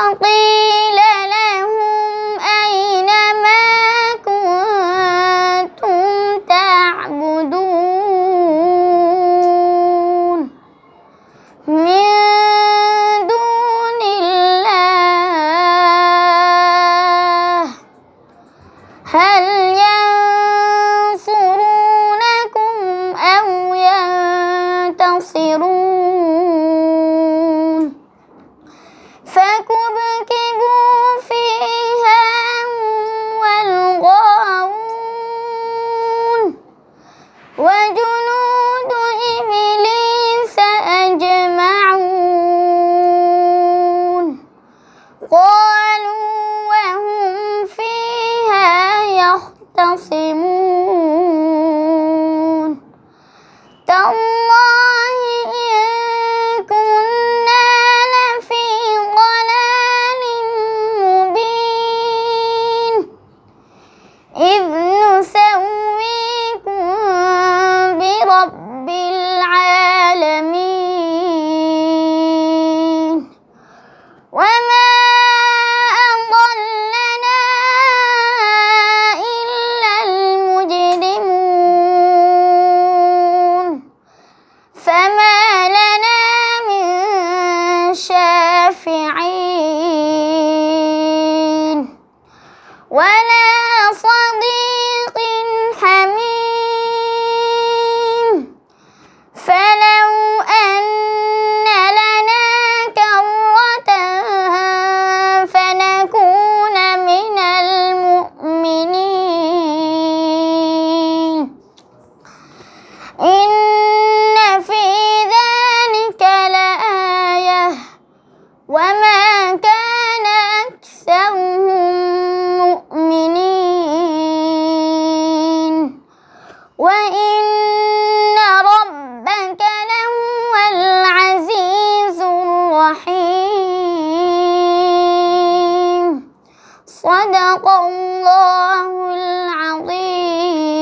وقيل لهم أين ما كنتم تعبدون من دون الله هل ينصرونكم أو ينتصرون فكبكبوا فيها والغاوون وجنود إبليس أجمعون قالوا وهم فيها يختصمون تالله إن كنا لفي ضلال مبين إذ نسويكم برب العالمين وما أضلنا إلا المجرمون فما لنا من شافعين ولا صديق حميم فلو أن لنا كرة فنكون من المؤمنين إن في ذلك لآية وما كان أكثرهم مؤمنين وإن ربك لهو العزيز الرحيم صدق الله العظيم.